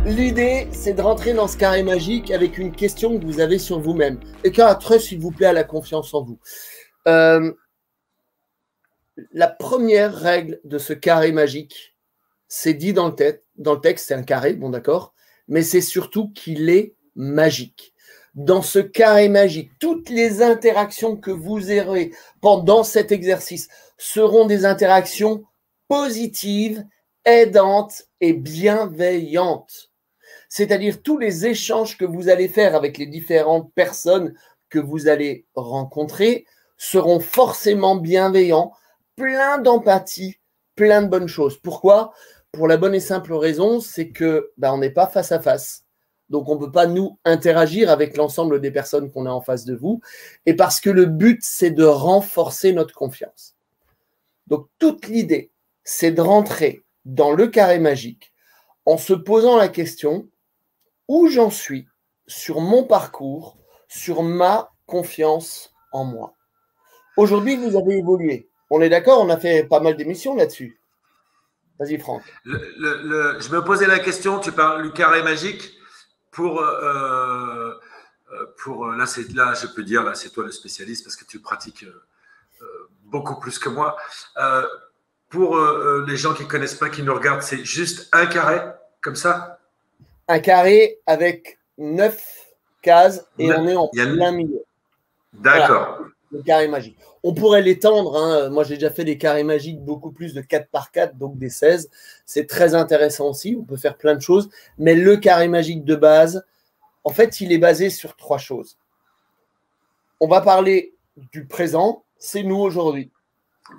L'idée, c'est de rentrer dans ce carré magique avec une question que vous avez sur vous-même. Et qui a trait, s'il vous plaît, à la confiance en vous. La première règle de ce carré magique, c'est dit dans le texte, c'est un carré, bon d'accord, mais c'est surtout qu'il est magique. Dans ce carré magique, toutes les interactions que vous aurez pendant cet exercice seront des interactions positives, aidantes et bienveillantes. C'est-à-dire tous les échanges que vous allez faire avec les différentes personnes que vous allez rencontrer seront forcément bienveillants, plein d'empathie, plein de bonnes choses. Pourquoi ? Pour la bonne et simple raison, c'est que on n'est pas face à face. Donc, on ne peut pas nous interagir avec l'ensemble des personnes qu'on a en face de vous. Et parce que le but, c'est de renforcer notre confiance. Donc, toute l'idée, c'est de rentrer dans le carré magique en se posant la question où j'en suis sur mon parcours, sur ma confiance en moi. Aujourd'hui, vous avez évolué. On est d'accord, on a fait pas mal d'émissions là-dessus. Vas-y, Franck. Je me posais la question, tu parles du carré magique pour là, je peux dire, là, c'est toi le spécialiste parce que tu pratiques beaucoup plus que moi. Pour les gens qui ne connaissent pas, qui nous regardent, c'est juste un carré, comme ça? Un carré avec 9 cases et on est en plein milieu. D'accord. Voilà, le carré magique. On pourrait l'étendre. Hein. Moi, j'ai déjà fait des carrés magiques beaucoup plus de 4x4, donc des 16. C'est très intéressant aussi. On peut faire plein de choses. Mais le carré magique de base, en fait, il est basé sur 3 choses. On va parler du présent. C'est nous aujourd'hui.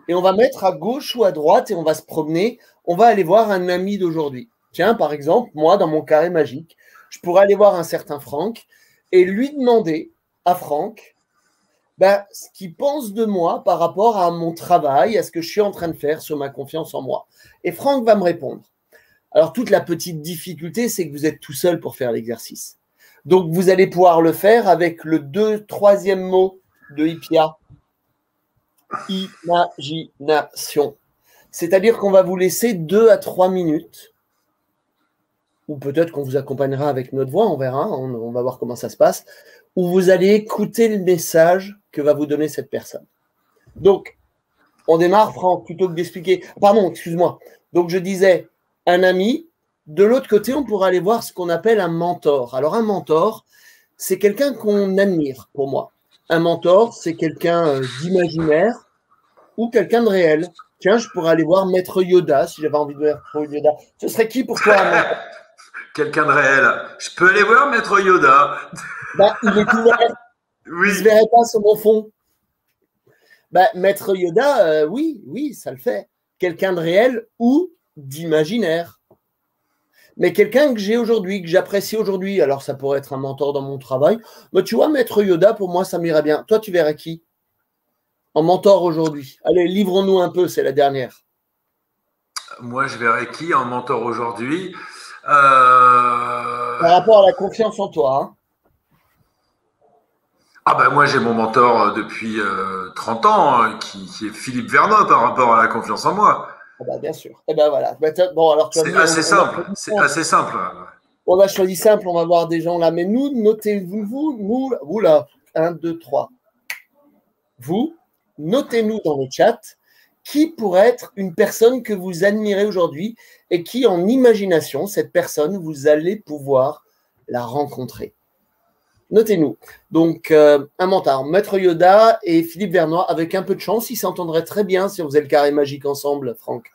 Et on va mettre à gauche ou à droite et on va se promener. On va aller voir un ami d'aujourd'hui. Tiens, par exemple, moi, dans mon carré magique, je pourrais aller voir un certain Franck et lui demander à Franck ce qu'il pense de moi par rapport à mon travail, à ce que je suis en train de faire sur ma confiance en moi. Et Franck va me répondre. Alors, toute la petite difficulté, c'est que vous êtes tout seul pour faire l'exercice. Donc, vous allez pouvoir le faire avec le 3e mot de Hippia. Imagination. C'est-à-dire qu'on va vous laisser 2 à 3 minutes, ou peut-être qu'on vous accompagnera avec notre voix, on verra, on va voir comment ça se passe, où vous allez écouter le message que va vous donner cette personne. Donc, on démarre, Franck, plutôt que d'expliquer. Pardon, excuse-moi. Donc, je disais, un ami. De l'autre côté, on pourra aller voir ce qu'on appelle un mentor. Alors, un mentor, c'est quelqu'un qu'on admire, pour moi. Un mentor, c'est quelqu'un d'imaginaire ou quelqu'un de réel. Tiens, je pourrais aller voir Maître Yoda, si j'avais envie de voir Maître Yoda. Ce serait qui pour toi, un mentor ? Quelqu'un de réel. Je peux aller voir Maître Yoda. Il est ouvert. Oui. Il ne se verrait pas sur mon fond. Maître Yoda, oui, ça le fait. Quelqu'un de réel ou d'imaginaire. Mais quelqu'un que j'ai aujourd'hui, que j'apprécie aujourd'hui, alors ça pourrait être un mentor dans mon travail, mais tu vois, Maître Yoda, pour moi, ça m'irait bien. Toi, tu verrais qui en mentor aujourd'hui? Allez, livre-nous un peu, c'est la dernière. Moi, je verrais qui en mentor aujourd'hui Par rapport à la confiance en toi, hein. Moi, j'ai mon mentor depuis 30 ans, qui est Philippe Verneau par rapport à la confiance en moi. Bien sûr. Et voilà. Bon, alors, c'est assez simple. C'est assez simple. On a choisi simple, on va voir des gens là. Mais nous, notez-vous, nous, oula, 1, 2, 3. Vous, notez-nous dans le chat qui pourrait être une personne que vous admirez aujourd'hui et qui, en imagination, cette personne, vous allez pouvoir la rencontrer. Notez-nous. Donc, un mentor, Maître Yoda et Philippe Vernois, avec un peu de chance, ils s'entendraient très bien si on faisait le carré magique ensemble, Franck.